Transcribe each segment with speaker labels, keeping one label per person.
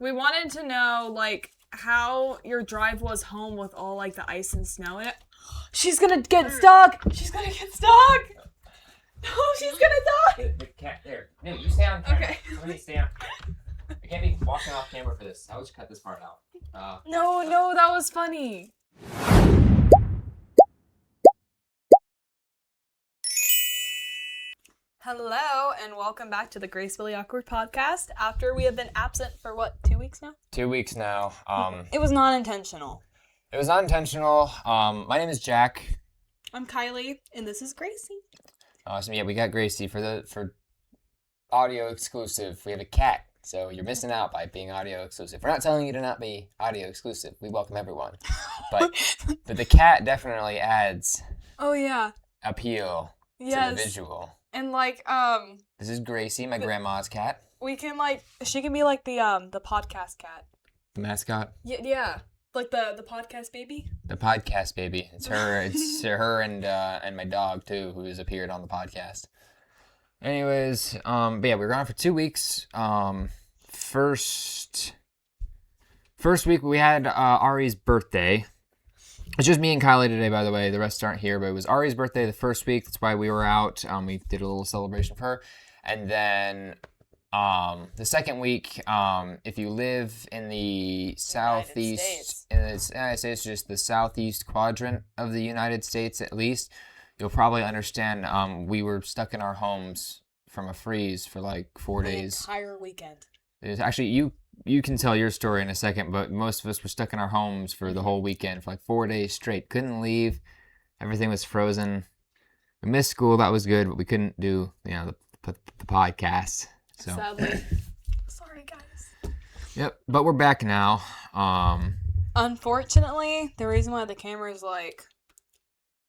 Speaker 1: We wanted to know, like, how your drive was home with all, like, the ice and snow in it. She's gonna get stuck! She's gonna get stuck! No, she's gonna die!
Speaker 2: The cat, there. No, you stay on camera.
Speaker 1: Okay.
Speaker 2: Somebody stay on. I can't be walking off camera for this. I'll just cut this part out.
Speaker 1: No, that was funny. Hello, and welcome back to the Gracefully Awkward podcast. After we have been absent for, 2 weeks now?
Speaker 2: 2 weeks now.
Speaker 1: It was not intentional.
Speaker 2: It was not intentional. My name is Jack.
Speaker 1: I'm Kylie, and this is Gracie.
Speaker 2: So yeah, we got Gracie for audio exclusive. We have a cat, so you're missing out by being audio exclusive. We're not telling you to not be audio exclusive. We welcome everyone, but the cat definitely adds.
Speaker 1: Oh yeah.
Speaker 2: Appeal to the visual.
Speaker 1: And like
Speaker 2: This is Gracie, my grandma's cat.
Speaker 1: We can she can be like the podcast cat.
Speaker 2: The mascot.
Speaker 1: Yeah. Like the podcast baby?
Speaker 2: The podcast baby. It's her and my dog too, who has appeared on the podcast. Anyways, but yeah, we were gone for 2 weeks. First week we had Ari's birthday. It's just me and Kylie today, by the way. The rest aren't here, but it was Ari's birthday the first week. That's why we were out. We did a little celebration for her. And then the second week, if you live in the southeast, in the United States, just the southeast quadrant of the United States at least, you'll probably understand we were stuck in our homes from a freeze for like 4 days.
Speaker 1: An entire weekend.
Speaker 2: It was actually, you can tell your story in a second, but most of us were stuck in our homes for the whole weekend for like 4 days straight. Couldn't leave. Everything was frozen. We missed school. That was good, but we couldn't do, the podcast. So.
Speaker 1: Sadly. Sorry, guys.
Speaker 2: Yep, but we're back now.
Speaker 1: Unfortunately, the reason why the camera is like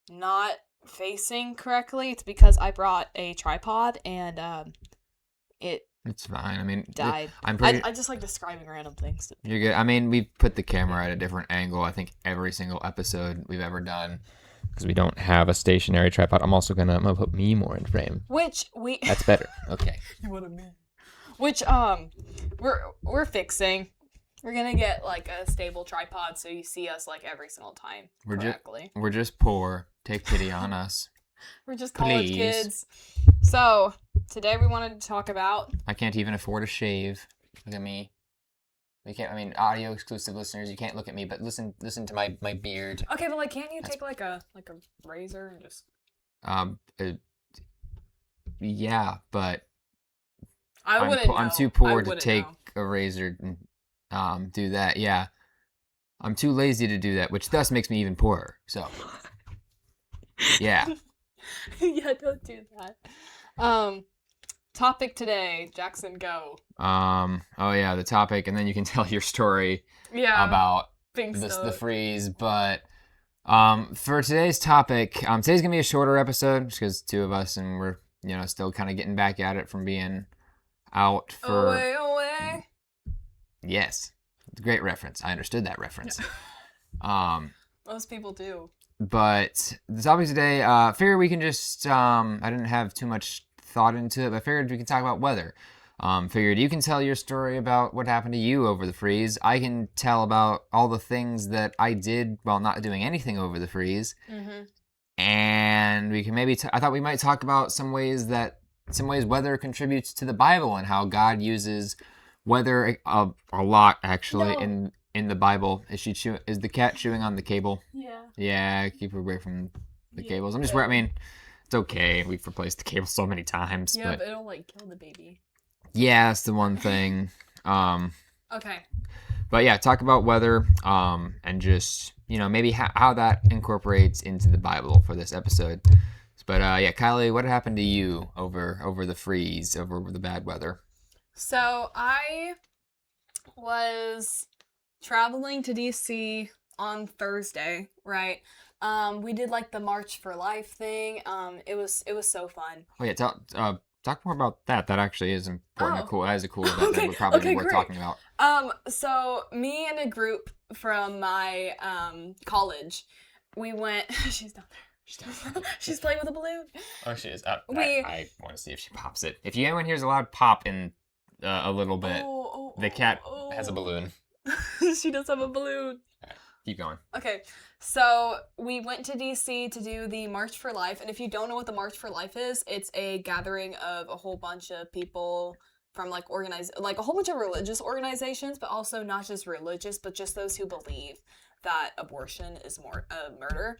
Speaker 1: not facing correctly, it's because I brought a tripod and
Speaker 2: it's fine. I mean,
Speaker 1: died. I just like describing random things.
Speaker 2: You're good. I mean, we put the camera at a different angle. I think every single episode we've ever done, because we don't have a stationary tripod. I'm gonna put me more in frame. That's better. Okay.
Speaker 1: What a man. Which we're fixing. We're gonna get like a stable tripod so you see us like every single time correctly.
Speaker 2: We're just poor. Take pity on us.
Speaker 1: We're just college kids. So today we wanted to talk about.
Speaker 2: I can't even afford a shave. Look at me. We can't. I mean, audio exclusive listeners, you can't look at me, but listen to my beard.
Speaker 1: Okay, but can't you take like a razor and just?
Speaker 2: Yeah, but.
Speaker 1: I'm
Speaker 2: too poor to take a razor and do that. Yeah, I'm too lazy to do that, which thus makes me even poorer. So, yeah.
Speaker 1: Yeah, don't do that. Topic today, Jackson, go.
Speaker 2: Oh yeah, the topic, and then you can tell your story.
Speaker 1: Yeah.
Speaker 2: About the freeze, but for today's topic, today's gonna be a shorter episode just because two of us, and we're still kind of getting back at it from being out for
Speaker 1: away.
Speaker 2: Yes, great reference. I understood that reference.
Speaker 1: Most people do.
Speaker 2: But the topic today, figured we can just I didn't have too much thought into it, but I figured we can talk about weather. Figured you can tell your story about what happened to you over the freeze. I can tell about all the things that I did while not doing anything over the freeze. Mm-hmm. And we can maybe I thought we might talk about some ways weather contributes to the Bible and how God uses weather a lot, actually. No. In the Bible. Is the cat chewing on the cable?
Speaker 1: Yeah.
Speaker 2: Yeah, keep her away from the cables. I mean, it's okay. We've replaced the cable so many times.
Speaker 1: Yeah, but it'll kill the baby.
Speaker 2: Yeah, that's the one thing.
Speaker 1: Okay.
Speaker 2: But yeah, talk about weather, and just, maybe how that incorporates into the Bible for this episode. But yeah, Kylie, what happened to you over the freeze, over the bad weather?
Speaker 1: So I was traveling to DC on Thursday, right? We did the March for Life thing. It was so fun.
Speaker 2: Oh yeah, talk more about that. That actually is important. Cool. That is a cool event that would probably be worth talking about.
Speaker 1: So me and a group from my college, we went. She's down there. She's playing with a balloon.
Speaker 2: Oh, she is. I want to see if she pops it. If anyone hears a loud pop in a little bit. The cat has a balloon.
Speaker 1: She does have a balloon.
Speaker 2: Keep going.
Speaker 1: Okay, so we went to DC to do the March for Life, and if you don't know what the March for Life is, it's a gathering of a whole bunch of people from like a whole bunch of religious organizations, but also not just religious, but just those who believe that abortion is murder.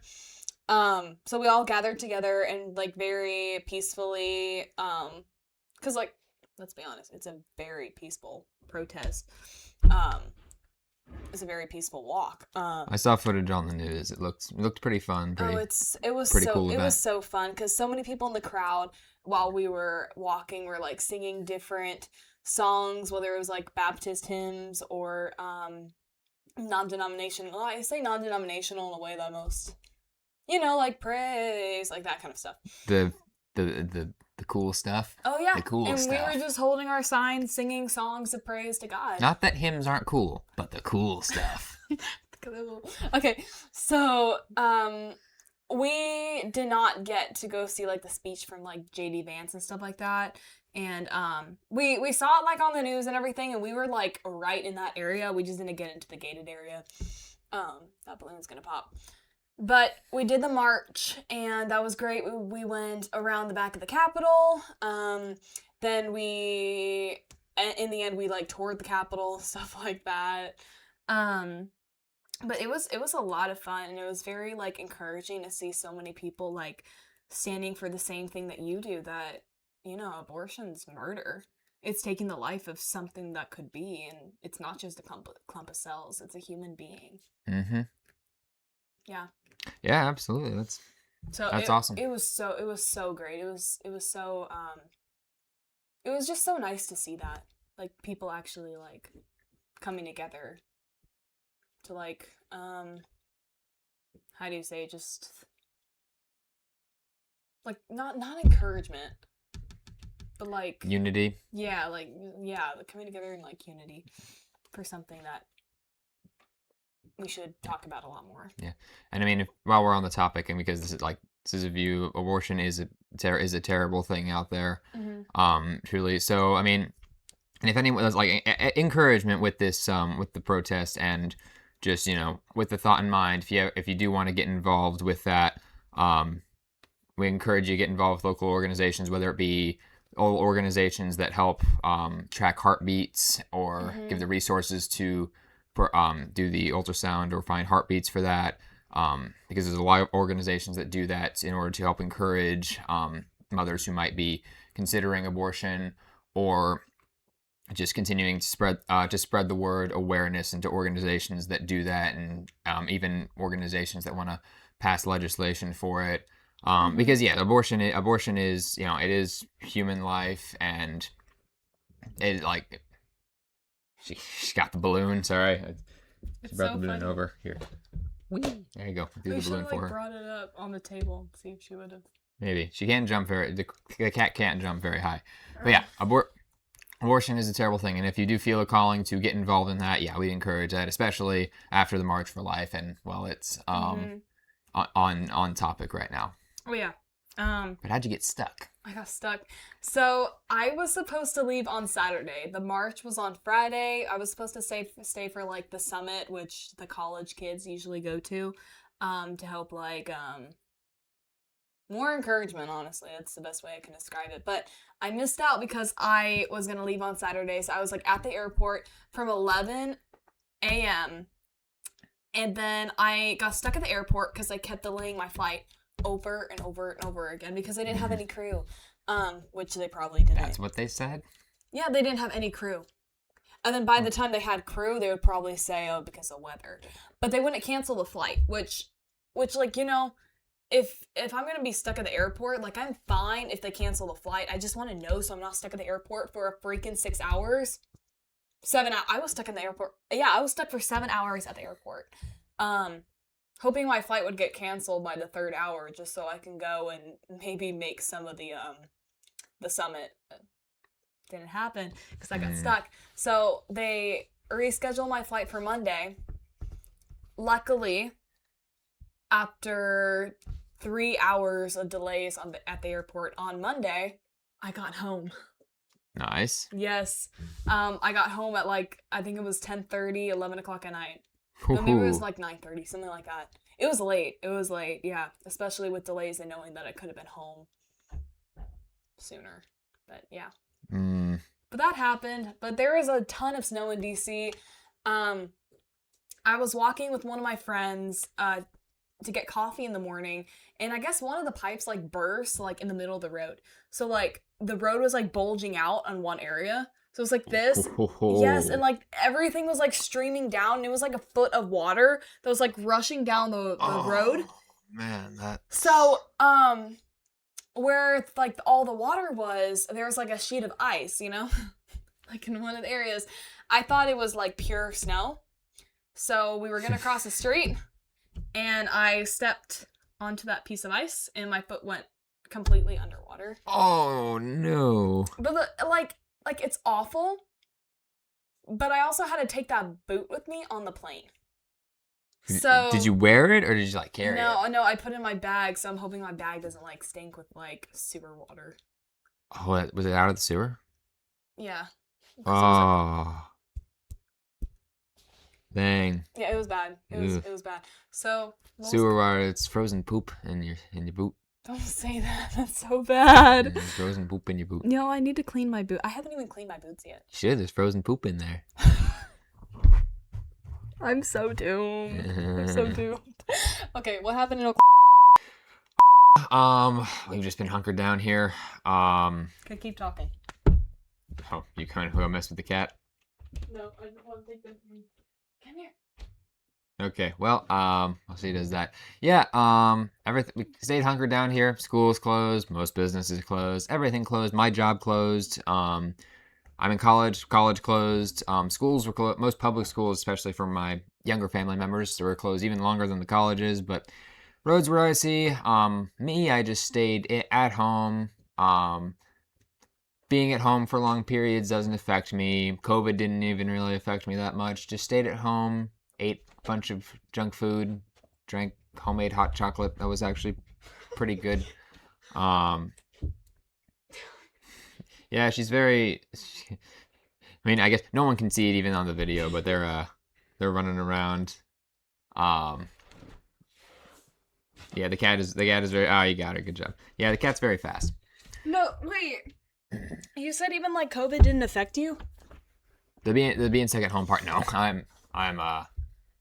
Speaker 1: So we all gathered together and like very peacefully, because like let's be honest, it's a very peaceful protest. It's a very peaceful walk.
Speaker 2: I saw footage on the news. It looked pretty fun.
Speaker 1: It was
Speaker 2: pretty
Speaker 1: so
Speaker 2: cool
Speaker 1: it
Speaker 2: event.
Speaker 1: was so fun because so many people in the crowd while we were walking were like singing different songs, whether it was like Baptist hymns or non-denominational. Well, I say non-denominational in a way that most, like praise, like that kind of stuff.
Speaker 2: The cool stuff.
Speaker 1: Oh yeah,
Speaker 2: the cool
Speaker 1: and
Speaker 2: stuff.
Speaker 1: we were just holding our signs, singing songs of praise to God.
Speaker 2: Not that hymns aren't cool, but the cool stuff.
Speaker 1: Okay, so we did not get to go see like the speech from like J.D. Vance and stuff like that, and we saw it like on the news and everything, and we were like right in that area. We just didn't get into the gated area. That balloon's gonna pop. But we did the march, and that was great. We went around the back of the Capitol. Then in the end, we like toured the Capitol, stuff like that. But it was a lot of fun, and it was very like encouraging to see so many people like standing for the same thing that you do. That abortion's murder. It's taking the life of something that could be, and it's not just a clump of cells. It's a human being.
Speaker 2: Mm-hmm.
Speaker 1: Yeah.
Speaker 2: Yeah, absolutely. That's awesome.
Speaker 1: It was so great. It was just so nice to see that. Like people actually like coming together to like how do you say, just like not encouragement, but like
Speaker 2: unity.
Speaker 1: Yeah, coming together in like unity for something that we should talk about a lot more.
Speaker 2: Yeah, and I mean, while we're on the topic, and because this is a view, abortion is a terrible thing out there.
Speaker 1: Mm-hmm.
Speaker 2: Truly. So I mean, and if anyone does like encouragement with this, with the protest, and just with the thought in mind, if you do want to get involved with that, we encourage you to get involved with local organizations, whether it be all organizations that help track heartbeats or give the resources to do the ultrasound or find heartbeats for that, because there's a lot of organizations that do that in order to help encourage mothers who might be considering abortion, or just continuing to spread the word awareness into organizations that do that, and even organizations that want to pass legislation for it. Because abortion is it is human life, and it like. She got the balloon. Sorry, she brought the balloon over here. Whee! There you go. Do the balloon for her.
Speaker 1: Brought it up on the table. See if she would have.
Speaker 2: Maybe she can't jump the cat can't jump very high. But yeah, abortion is a terrible thing, and if you do feel a calling to get involved in that, we encourage that, especially after the March for Life, and it's on topic right now.
Speaker 1: Oh yeah.
Speaker 2: But how'd you get stuck?
Speaker 1: I got stuck. So I was supposed to leave on Saturday. The march was on Friday. I was supposed to stay for like the summit, which the college kids usually go to help like more encouragement. Honestly, that's the best way I can describe it. But I missed out because I was gonna leave on Saturday, so I was like at the airport from 11 a.m. and then I got stuck at the airport because I kept delaying my flight over and over and over again because they didn't have any crew, which they probably didn't.
Speaker 2: That's what they said? Yeah,
Speaker 1: they didn't have any crew. And then by the time they had crew, they would probably say, oh, because of weather. But they wouldn't cancel the flight, which like, if I'm going to be stuck at the airport, like, I'm fine if they cancel the flight. I just want to know so I'm not stuck at the airport for a freaking 6 hours. 7 hours. I was stuck in the airport. Yeah, I was stuck for 7 hours at the airport. Hoping my flight would get canceled by the 3rd hour just so I can go and maybe make some of the summit. Didn't happen because I got stuck. So they rescheduled my flight for Monday. Luckily, after 3 hours of delays at the airport on Monday, I got home.
Speaker 2: Nice.
Speaker 1: Yes. I got home at like, I think it was 10:30, 11 o'clock at night. But maybe it was like 9:30, something like that. It was late. It was late, yeah. Especially with delays and knowing that I could have been home sooner. But yeah. But that happened. But there is a ton of snow in DC. I was walking with one of my friends to get coffee in the morning, and I guess one of the pipes like burst like in the middle of the road. So like the road was like bulging out on one area. So it was like this. Yes, and like everything was like streaming down, and it was like a foot of water that was like rushing down the road.
Speaker 2: Man, that.
Speaker 1: So, where like all the water was, there was like a sheet of ice, you know? Like in one of the areas. I thought it was like pure snow. So we were gonna cross the street, and I stepped onto that piece of ice, and my foot went completely underwater.
Speaker 2: Oh no!
Speaker 1: But like it's awful. But I also had to take that boot with me on the plane. So
Speaker 2: did you wear it or did you like carry it?
Speaker 1: No, I put it in my bag, so I'm hoping my bag doesn't like stink with like sewer water.
Speaker 2: Oh, was it out of the sewer?
Speaker 1: Yeah.
Speaker 2: Oh. Dang.
Speaker 1: Yeah, it was bad. It was bad. So
Speaker 2: sewer water, it's frozen poop in your boot.
Speaker 1: Don't say that. That's so bad.
Speaker 2: There's frozen poop in your boot.
Speaker 1: No, I need to clean my boot. I haven't even cleaned my boots yet.
Speaker 2: You should. There's frozen poop in there.
Speaker 1: I'm so doomed. I'm so doomed. Okay, what happened in
Speaker 2: We've just been hunkered down here.
Speaker 1: Okay, keep talking.
Speaker 2: Oh, you kind of mess with the cat?
Speaker 1: No, I don't want to take them. Come here.
Speaker 2: Okay, well, I'll see who does that. Yeah, everything, we stayed hunkered down here. School's closed, most businesses closed, everything closed, my job closed. I'm in college closed. Schools were closed, most public schools, especially for my younger family members, were closed even longer than the colleges, but roads were icy. I just stayed at home. Being at home for long periods doesn't affect me. COVID didn't even really affect me that much. Just stayed at home, ate a bunch of junk food, drank homemade hot chocolate. That was actually pretty good. Yeah, she's very. I mean, I guess no one can see it even on the video, but they're running around. Yeah, the cat is very. Oh, you got her. Good job. Yeah, the cat's very fast.
Speaker 1: No, wait. You said even like COVID didn't affect you?
Speaker 2: The being sick at home part. No, I'm.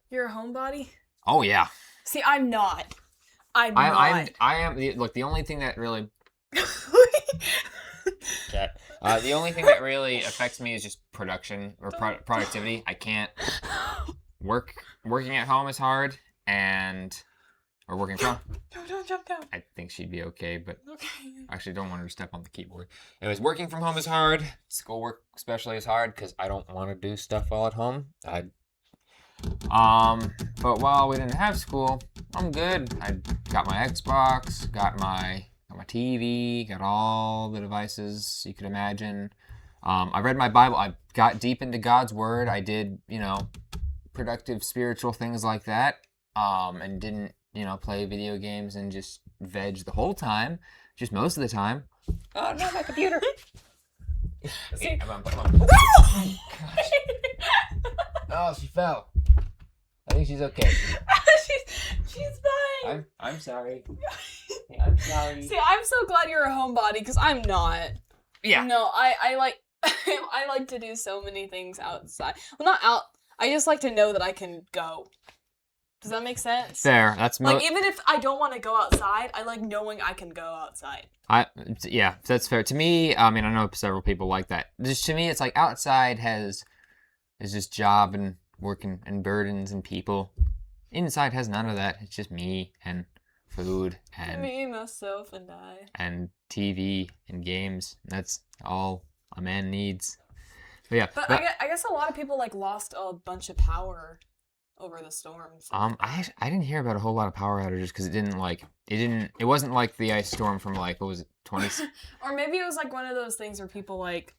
Speaker 1: You're a homebody?
Speaker 2: Oh yeah.
Speaker 1: See, I'm not. I am.
Speaker 2: Look, the only thing that really. Cat. The only thing that really affects me is just production or productivity. I can't working at home is hard, or working from.
Speaker 1: Don't jump down.
Speaker 2: I think she'd be okay, but
Speaker 1: okay.
Speaker 2: I actually don't want her to step on the keyboard. Anyways, working from home is hard. Schoolwork especially is hard because I don't want to do stuff all at home. But while we didn't have school, I'm good. I got my Xbox, got my TV, got all the devices you could imagine. I read my Bible. I got deep into God's Word. I did, productive spiritual things like that. And didn't, play video games and just veg the whole time. Just most of the time. Oh, no, my computer. Okay, oh, she fell. I think she's okay.
Speaker 1: she's fine.
Speaker 2: I'm sorry. I'm sorry.
Speaker 1: See, I'm so glad you're a homebody because I'm not.
Speaker 2: Yeah.
Speaker 1: No, I like I like to do so many things outside. Well, not out. I just like to know that I can go. Does that make sense?
Speaker 2: Fair. That's
Speaker 1: like even if I don't want to go outside, I like knowing I can go outside.
Speaker 2: Yeah, that's fair. To me, I mean, I know several people like that. Just to me, it's like outside is just job and work and burdens and people. Inside has none of that. It's just me and food and
Speaker 1: me, myself, and I.
Speaker 2: And TV and games. That's all a man needs. But yeah.
Speaker 1: But I guess a lot of people like lost a bunch of power over the storms.
Speaker 2: I didn't hear about a whole lot of power outages because it wasn't like the ice storm from like, what was it, 20?
Speaker 1: Or maybe it was like one of those things where people like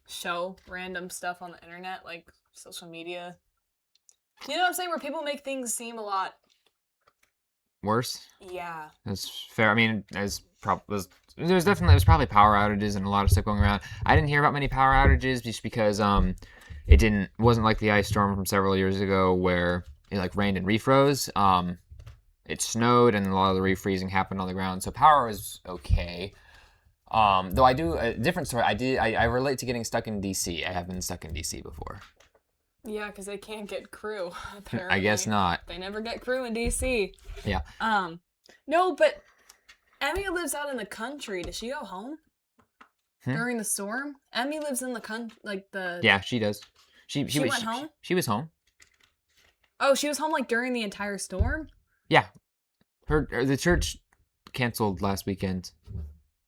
Speaker 1: show random stuff on the internet, like social media. You know what I'm saying? Where people make things seem a lot
Speaker 2: worse?
Speaker 1: Yeah.
Speaker 2: That's fair. I mean, as there's probably power outages and a lot of stuff going around. I didn't hear about many power outages just because wasn't like the ice storm from several years ago where it like rained and refroze. It snowed and a lot of the refreezing happened on the ground, so power was okay. Though I do a different story. I relate to getting stuck in DC. I have been stuck in DC before.
Speaker 1: Yeah, because they can't get crew, apparently.
Speaker 2: I guess not.
Speaker 1: They never get crew in DC.
Speaker 2: Yeah.
Speaker 1: No, but Emmy lives out in the country. Does she go home during the storm? Emmy lives in the country, like the...
Speaker 2: Yeah, she does. She
Speaker 1: went home?
Speaker 2: She was home.
Speaker 1: Oh, she was home, like, during the entire storm?
Speaker 2: Yeah. The church canceled last weekend.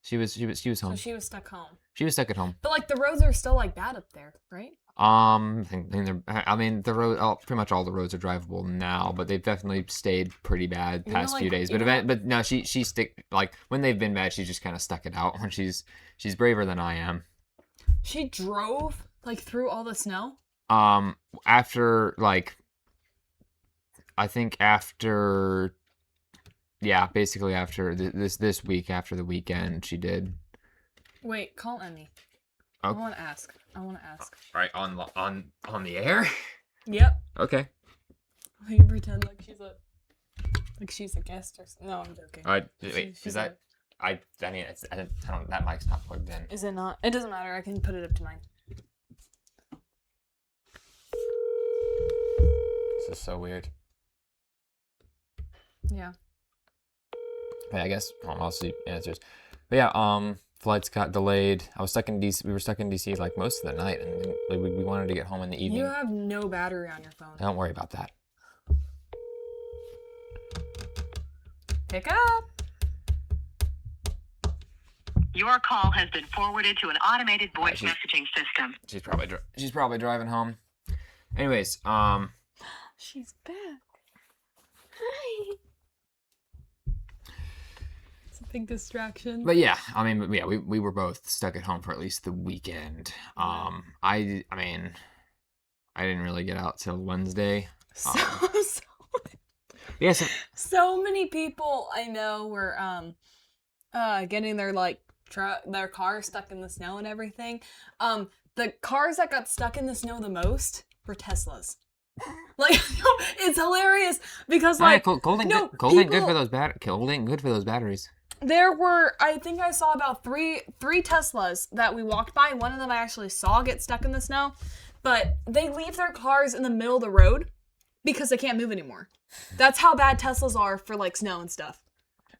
Speaker 2: She was home.
Speaker 1: So she was stuck home.
Speaker 2: She was stuck at home.
Speaker 1: But, like, the roads are still, like, bad up there, right?
Speaker 2: The road, pretty much all the roads are drivable now, but they've definitely stayed pretty bad past few days. But no, she when they've been bad, she just kind of stuck it out. When she's braver than I am.
Speaker 1: She drove like through all the snow.
Speaker 2: After like, I think after, yeah, basically after this week, after the weekend, she did.
Speaker 1: Wait, call Emmy.
Speaker 2: Oh.
Speaker 1: I want to ask. All
Speaker 2: right, on the air.
Speaker 1: Yep.
Speaker 2: Okay.
Speaker 1: We can pretend like she's a guest or something. No, I'm joking.
Speaker 2: Wait, is that? I mean, I don't. That mic's not plugged in.
Speaker 1: Is it not? It doesn't matter. I can put it up to mine.
Speaker 2: This is so weird.
Speaker 1: Yeah.
Speaker 2: But I guess I'll see answers. But yeah, flights got delayed. I was stuck in DC. We were stuck in DC like most of the night, and we wanted to get home in the evening.
Speaker 1: You have no battery on your phone.
Speaker 2: Don't worry about that.
Speaker 3: Pick up. Your call has been forwarded to an automated voice messaging system.
Speaker 2: She's probably driving home. Anyways,
Speaker 1: she's back. Hi. It's a big distraction.
Speaker 2: But yeah, I mean, yeah, we were both stuck at home for at least the weekend. I mean, I didn't really get out till Wednesday. Yes.
Speaker 1: So many people I know were getting their their cars stuck in the snow and everything. The cars that got stuck in the snow the most were Teslas. Like, it's hilarious because
Speaker 2: cold ain't good for those Cold ain't good for those batteries.
Speaker 1: There were, I think I saw about three Teslas that we walked by. One of them I actually saw get stuck in the snow, but they leave their cars in the middle of the road because they can't move anymore. That's how bad Teslas are for like snow and stuff.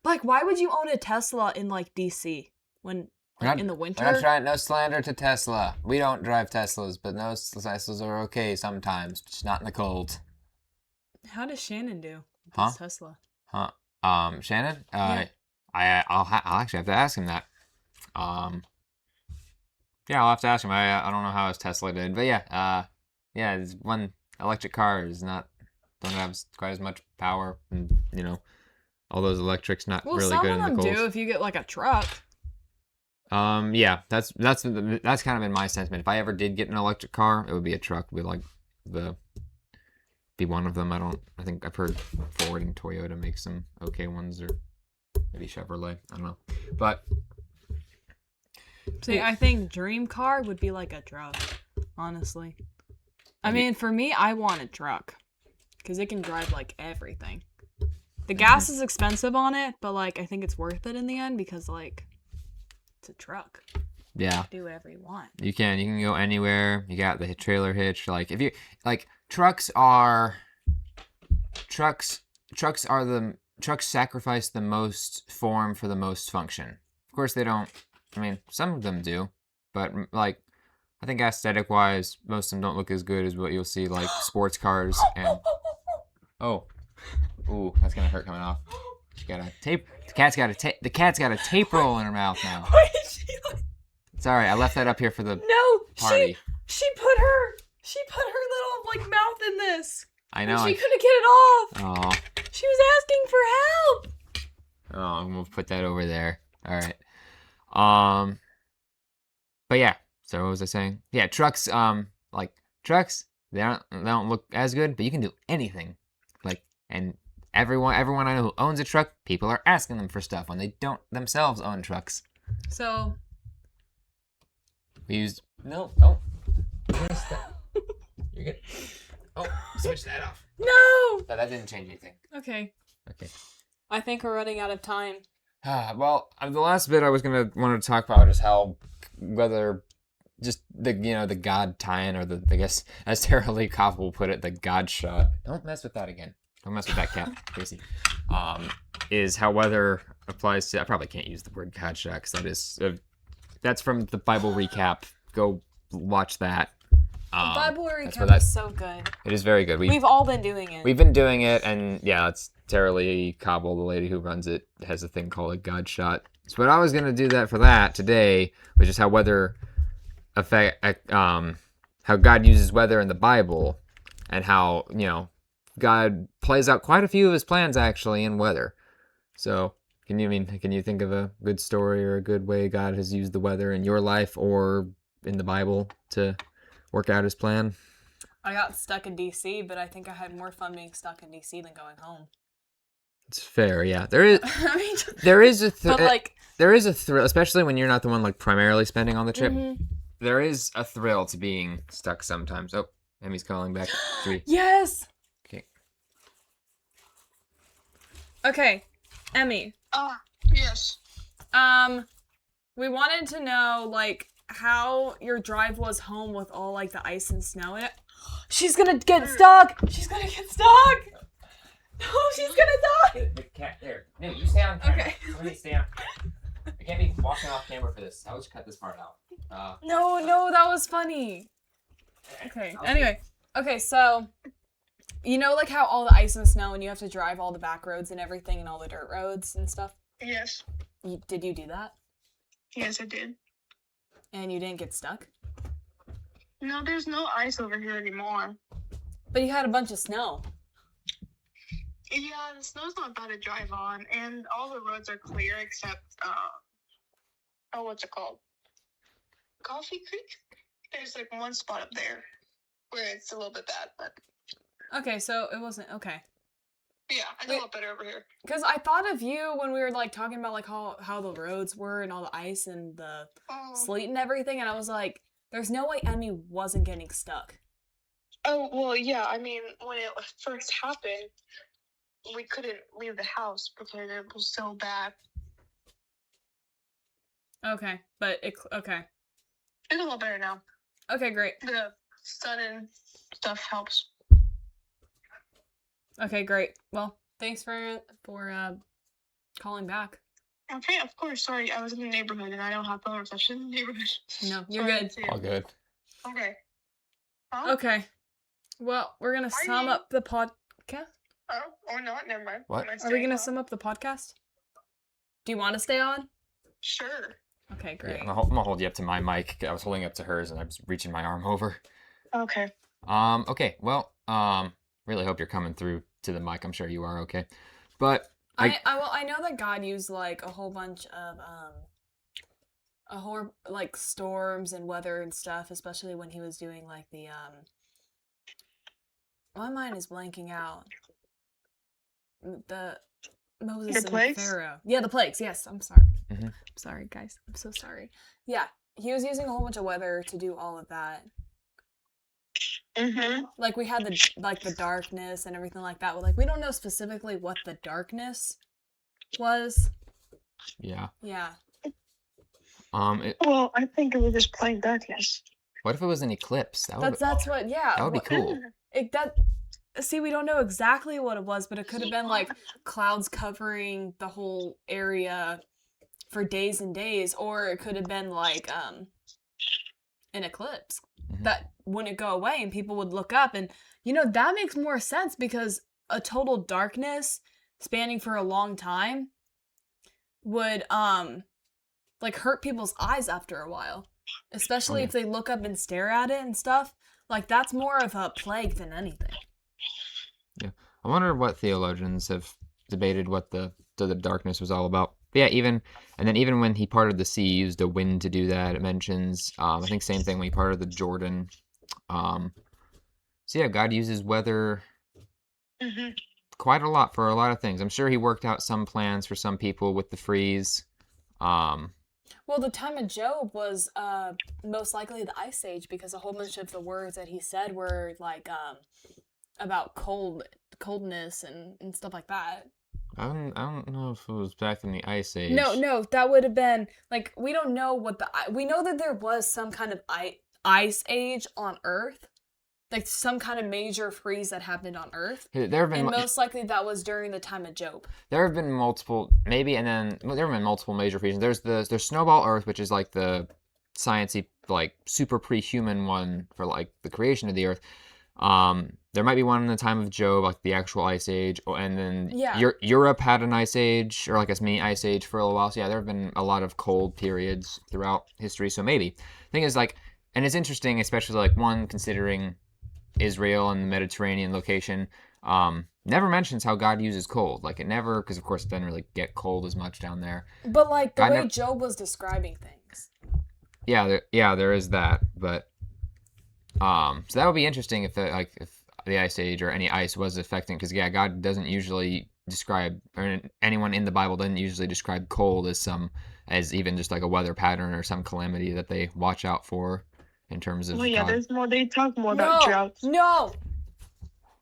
Speaker 1: Like, why would you own a Tesla in like DC when in the winter?
Speaker 2: We're not trying, no slander to Tesla. We don't drive Teslas, but no Teslas are okay sometimes, just not in the cold.
Speaker 1: How does Shannon do with his Tesla?
Speaker 2: Shannon?
Speaker 1: Yeah.
Speaker 2: I'll actually have to ask him that. Yeah, I'll have to ask him. I don't know how his Tesla did, but yeah, it's one electric car is don't have quite as much power, and all those electrics not really good in the cold.
Speaker 1: Some of them do if you get like a truck.
Speaker 2: Yeah, that's kind of been my sentiment. If I ever did get an electric car, it would be a truck. Would like be one of them. I think I've heard Ford and Toyota make some okay ones, or maybe Chevrolet. I don't know, but
Speaker 1: see, I think dream car would be like a truck. Honestly, I mean, for me, I want a truck because it can drive like everything. The gas is expensive on it, but like I think it's worth it in the end because like it's a truck.
Speaker 2: Yeah.
Speaker 1: You can do whatever you want.
Speaker 2: You can go anywhere. You got the trailer hitch. Like if you trucks sacrifice the most form for the most function. Of course they don't. I mean, some of them do, but like I think aesthetic wise, most of them don't look as good as what you'll see like sports cars and ooh, that's gonna hurt coming off. She got a tape. The cat's got a tape roll in her mouth now. Sorry, I left that up here for the party.
Speaker 1: She put her little like mouth in this.
Speaker 2: I know.
Speaker 1: She couldn't get it off.
Speaker 2: Oh.
Speaker 1: She was asking for help.
Speaker 2: Oh, I'm gonna put that over there. All right. But yeah. So what was I saying? Yeah, trucks. Trucks. They don't look as good, but you can do anything. Like, and everyone I know who owns a truck, people are asking them for stuff when they don't themselves own trucks.
Speaker 1: So
Speaker 2: We used no. You're good. Oh, switch that off.
Speaker 1: no.
Speaker 2: No, that didn't change anything.
Speaker 1: Okay.
Speaker 2: Okay.
Speaker 1: I think we're running out of time.
Speaker 2: Well, the last bit I was wanted to talk about is how whether just the God tie-in, or I guess as Tara Lee Kopp will put it, the God shot. Don't mess with that again. Don't mess with that cat, Casey. Is how weather applies to. I probably can't use the word God shot because that's from the Bible recap. Go watch that.
Speaker 1: The Bible
Speaker 2: that's
Speaker 1: recap is so good.
Speaker 2: It is very good.
Speaker 1: We've all been doing it.
Speaker 2: We've been doing it, and yeah, it's Tara Lee Cobble, the lady who runs it, has a thing called a God shot. So what I was gonna do that for that today was just how weather affect, how God uses weather in the Bible, and how God plays out quite a few of His plans actually in weather. So can you think of a good story or a good way God has used the weather in your life or in the Bible to work out His plan?
Speaker 1: I got stuck in DC, but I think I had more fun being stuck in DC than going home.
Speaker 2: It's fair, yeah. There is a thrill, especially when you're not the one like primarily spending on the trip.
Speaker 1: Mm-hmm.
Speaker 2: There is a thrill to being stuck sometimes. Oh, Emmy's calling back.
Speaker 1: Yes.
Speaker 2: Okay.
Speaker 1: Okay, Emmy.
Speaker 4: Yes.
Speaker 1: We wanted to know like how your drive was home with all like the ice and snow in it. She's gonna get stuck. She's gonna get stuck. No, she's gonna die.
Speaker 2: The cat there. No, you stay on camera.
Speaker 1: Okay.
Speaker 2: Somebody stay on. I can't be walking off camera for this. I'll just cut this part out.
Speaker 1: No, that was funny. Okay. Anyway, okay, so like how all the ice and snow and you have to drive all the back roads and everything and all the dirt roads and stuff?
Speaker 4: Yes.
Speaker 1: Did you do that?
Speaker 4: Yes, I did.
Speaker 1: And you didn't get stuck?
Speaker 4: No, there's no ice over here anymore.
Speaker 1: But you had a bunch of snow.
Speaker 4: Yeah, the snow's not bad to drive on, and all the roads are clear except, what's it called? Coffee Creek? There's like one spot up there where it's a little bit bad, but...
Speaker 1: Okay, so it wasn't... Okay.
Speaker 4: Yeah, I know a lot better over here.
Speaker 1: Because I thought of you when we were, like, talking about, like, how the roads were and all the ice and the sleet and everything, and I was like, there's no way Emmy wasn't getting stuck.
Speaker 4: Oh, well, yeah, I mean, when it first happened, we couldn't leave the house because it was so bad.
Speaker 1: Okay, but okay.
Speaker 4: It's a lot better now.
Speaker 1: Okay, great.
Speaker 4: The sun and stuff helps.
Speaker 1: Okay, great. Well, thanks for calling back.
Speaker 4: Okay, of course. Sorry, I was in the neighborhood and I don't have phone reception in the neighborhood.
Speaker 1: No, you're
Speaker 4: Sorry, I
Speaker 1: good.
Speaker 4: didn't see it.
Speaker 2: All good.
Speaker 4: Okay. Huh?
Speaker 1: Okay. Well, we're gonna sum up the podcast.
Speaker 4: Oh, or not, never mind.
Speaker 2: What?
Speaker 4: Am I
Speaker 1: Are we
Speaker 4: staying
Speaker 1: gonna
Speaker 4: on?
Speaker 1: sum up the podcast? Do you want to stay on?
Speaker 4: Sure.
Speaker 1: Okay, great.
Speaker 2: Yeah, I'm gonna hold you up to my mic. I was holding up to hers, and I was reaching my arm over.
Speaker 4: Okay.
Speaker 2: Okay. Well, really hope you're coming through to the mic. I'm sure you are. Okay. But
Speaker 1: I know that God used like a whole bunch of like storms and weather and stuff, especially when he was doing like the my mind is blanking out. The Moses
Speaker 4: The
Speaker 1: and
Speaker 4: plagues?
Speaker 1: Pharaoh. Yeah, the plagues. Yes, I'm sorry.
Speaker 2: Mhm.
Speaker 1: I'm sorry, guys. I'm so sorry. Yeah, he was using a whole bunch of weather to do all of that.
Speaker 4: Mm-hmm.
Speaker 1: Like we had the darkness and everything like that. But like we don't know specifically what the darkness was.
Speaker 2: yeah.
Speaker 1: Yeah.
Speaker 4: Well, I think it was just plain darkness.
Speaker 2: What if it was an eclipse?
Speaker 1: That's what. Yeah.
Speaker 2: that would be cool.
Speaker 1: See, we don't know exactly what it was, but it could have been like clouds covering the whole area for days and days, or it could have been like an eclipse that wouldn't go away and people would look up, and that makes more sense because a total darkness spanning for a long time would like hurt people's eyes after a while, especially if they look up and stare at it and stuff. Like that's more of a plague than anything.
Speaker 2: Yeah, I wonder what theologians have debated what the darkness was all about. But yeah, even when he parted the sea, he used a wind to do that. It mentions, I think same thing when he parted the Jordan. So yeah, God uses weather.
Speaker 4: Mm-hmm.
Speaker 2: quite a lot for a lot of things. I'm sure he worked out some plans for some people with the freeze.
Speaker 1: Well, the time of Job was most likely the Ice Age because a whole bunch of the words that he said were like about coldness and stuff like that.
Speaker 2: I don't know if it was back in the Ice Age.
Speaker 1: No, that would have been like we don't know what we know that there was some kind of ice age on Earth, like some kind of major freeze that happened on Earth.
Speaker 2: There have been,
Speaker 1: and most likely that was during the time of Job.
Speaker 2: There have been multiple, maybe, and then there have been multiple major freezes. There's Snowball Earth, which is like the sciencey, like super pre-human one for like the creation of the Earth. There might be one in the time of Job, like the actual Ice Age, and then Europe had an Ice Age, or like a mini Ice Age for a little while. So yeah, there have been a lot of cold periods throughout history. So maybe. Thing is, like, and it's interesting, especially like one considering Israel and the Mediterranean location. Never mentions how God uses cold. Like it never, because of course it doesn't really get cold as much down there.
Speaker 1: But like the way Job was describing things.
Speaker 2: Yeah, there is that, but. So that would be interesting if the Ice Age or any ice was affecting, because God doesn't usually describe, or anyone in the Bible doesn't usually describe cold as even just like a weather pattern or some calamity that they watch out for in terms of.
Speaker 4: Well, yeah,
Speaker 2: God.
Speaker 4: there's more. They talk more about droughts.
Speaker 1: No.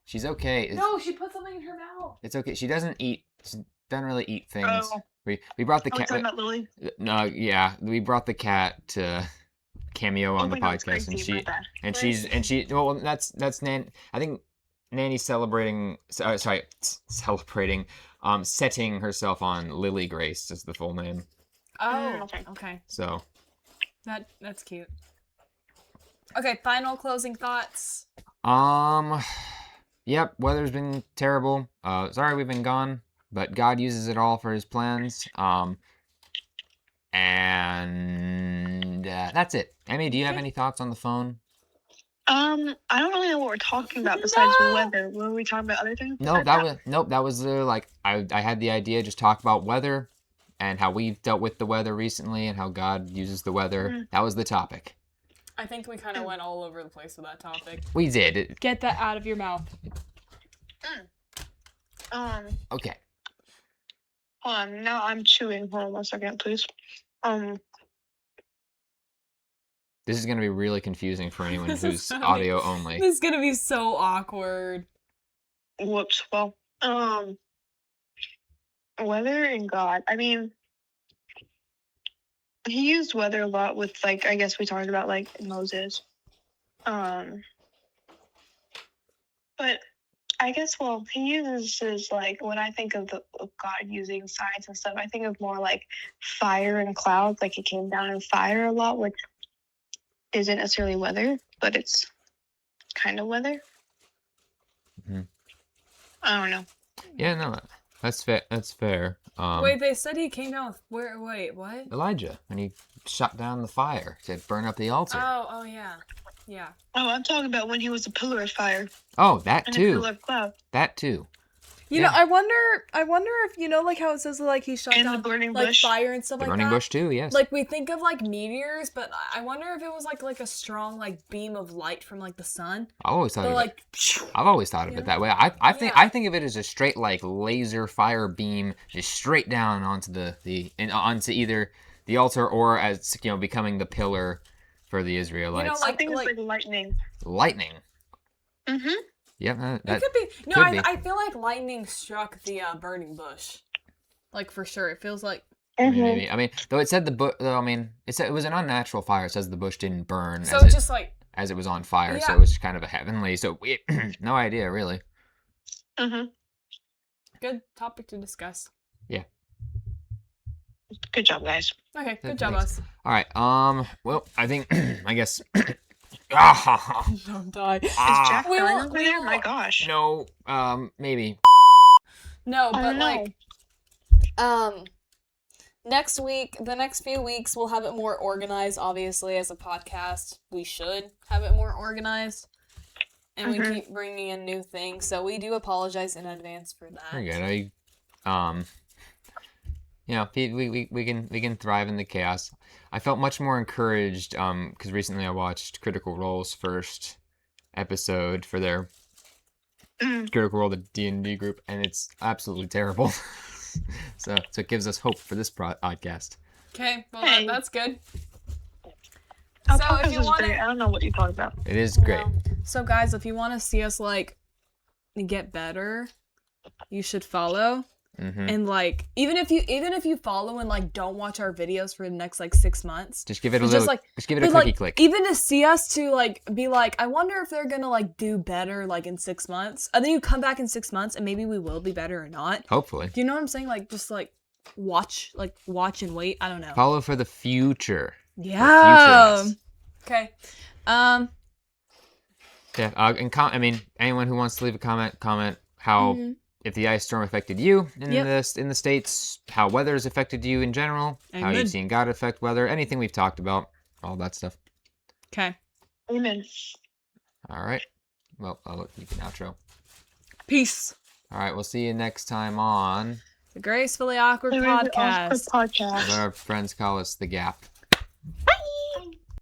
Speaker 2: She's okay.
Speaker 1: No, she put something in her mouth.
Speaker 2: It's okay. She doesn't really eat things.
Speaker 4: Oh.
Speaker 2: We brought the cat.
Speaker 4: Talking about Lily?
Speaker 2: No, yeah, we brought the cat to cameo on the podcast, well, that's Nan. I think Nanny's celebrating, setting herself on Lily Grace is the full name.
Speaker 1: Oh, okay.
Speaker 2: So
Speaker 1: that's cute. Okay, final closing thoughts.
Speaker 2: Yep, weather's been terrible. Sorry we've been gone, but God uses it all for His plans. And that's it. Emmy, do you have any thoughts on the phone?
Speaker 4: I don't really know what we're talking about besides weather. Were we talking about other things?
Speaker 2: No, that was like I had the idea just talk about weather and how we've dealt with the weather recently and how God uses the weather. Mm. That was the topic.
Speaker 1: I think we kind of went all over the place with that topic.
Speaker 2: We did.
Speaker 1: Get that out of your mouth.
Speaker 2: Okay.
Speaker 4: Hold on, now I'm chewing. Hold on 1 second, please.
Speaker 2: This is going to be really confusing for anyone who's audio only.
Speaker 1: This is going to be so awkward.
Speaker 4: Whoops. Well, weather and God. I mean, he used weather a lot with, like, I guess we talked about, like, Moses. But I guess, well, he uses his, like, when I think of God using signs and stuff, I think of more, like, fire and clouds. Like, it came down in fire a lot, which isn't necessarily weather, but it's kind of weather.
Speaker 2: Mm-hmm.
Speaker 4: I don't know.
Speaker 2: Yeah, no, that's fair. That's fair.
Speaker 1: Wait, they said he came down with wait, what?
Speaker 2: Elijah, when he shut down the fire to burn up the altar.
Speaker 1: Oh, yeah. Yeah.
Speaker 4: Oh, I'm talking about when he was a pillar of fire.
Speaker 2: Oh, that
Speaker 4: and
Speaker 2: too.
Speaker 4: A pillar of cloud.
Speaker 2: That too.
Speaker 1: You know, I wonder if, you know, like how it says like he shut down
Speaker 4: the burning
Speaker 1: like
Speaker 4: bush.
Speaker 1: fire and stuff like that.
Speaker 2: Burning bush too, yes.
Speaker 1: Like we think of like meteors, but I wonder if it was like a strong like beam of light from like the sun.
Speaker 2: I've always thought of it that way. I think of it as a straight like laser fire beam just straight down onto onto either the altar or as becoming the pillar for the Israelites.
Speaker 1: You know,
Speaker 4: I think it's like lightning.
Speaker 2: Lightning.
Speaker 4: Mm-hmm.
Speaker 2: Yeah,
Speaker 1: it could be. No, I feel like lightning struck the burning bush. Like for sure, it feels like.
Speaker 2: Maybe. I mean, though it said it was an unnatural fire. It says the bush didn't burn.
Speaker 1: So it's just like
Speaker 2: as it was on fire.
Speaker 1: Yeah.
Speaker 2: So it was kind of a heavenly. So we no idea really.
Speaker 4: Mm-hmm.
Speaker 1: Good topic to discuss.
Speaker 2: Yeah.
Speaker 4: Good job, guys.
Speaker 1: Okay, good job, us.
Speaker 2: All right. Well, I think I guess.
Speaker 1: Don't die.
Speaker 4: Is Jack dying over there? My gosh.
Speaker 2: No. Maybe.
Speaker 1: No, but
Speaker 4: no.
Speaker 1: next week, the next few weeks, we'll have it more organized. Obviously, as a podcast, we should have it more organized, and we keep bringing in new things. So we do apologize in advance for that.
Speaker 2: Very good. We can thrive in the chaos. I felt much more encouraged because recently I watched Critical Role's first episode for their Critical Role, the D&D group, and it's absolutely terrible. so it gives us hope for this podcast.
Speaker 1: Okay, well
Speaker 4: Hey.
Speaker 1: that's good.
Speaker 4: Our
Speaker 1: So if
Speaker 4: podcast
Speaker 1: you
Speaker 4: is
Speaker 1: want
Speaker 4: great. I
Speaker 1: to,
Speaker 4: don't know what you talk about.
Speaker 2: It is great.
Speaker 1: so guys, if you want to see us like get better, you should follow.
Speaker 2: Mm-hmm.
Speaker 1: And like even if you follow and like don't watch our videos for the next like 6 months,
Speaker 2: Just give it a
Speaker 1: it's
Speaker 2: little.
Speaker 1: just, like,
Speaker 2: Just give it a
Speaker 1: but,
Speaker 2: clicky
Speaker 1: like,
Speaker 2: click.
Speaker 1: even to see us to like be like, I wonder if they're gonna like do better like in 6 months. And then you come back in 6 months and maybe we will be better or not.
Speaker 2: Hopefully.
Speaker 1: Do you know what I'm saying? Like just like watch and wait. I don't know.
Speaker 2: Follow for the future.
Speaker 1: Yeah.
Speaker 2: The future us.
Speaker 1: Okay.
Speaker 2: Yeah. I mean, anyone who wants to leave a comment how.
Speaker 1: Mhm.
Speaker 2: If the ice storm affected you in
Speaker 1: Yep.
Speaker 2: the States, how weather has affected you in general, how
Speaker 1: Amen.
Speaker 2: you've seen God affect weather, anything we've talked about, all that stuff.
Speaker 1: Okay.
Speaker 4: Amen.
Speaker 2: All right. Well, you can outro.
Speaker 1: Peace.
Speaker 2: All right. We'll see you next time on
Speaker 1: The Gracefully Awkward
Speaker 4: Podcast.
Speaker 1: Podcast.
Speaker 2: what our friends call us, The Gap.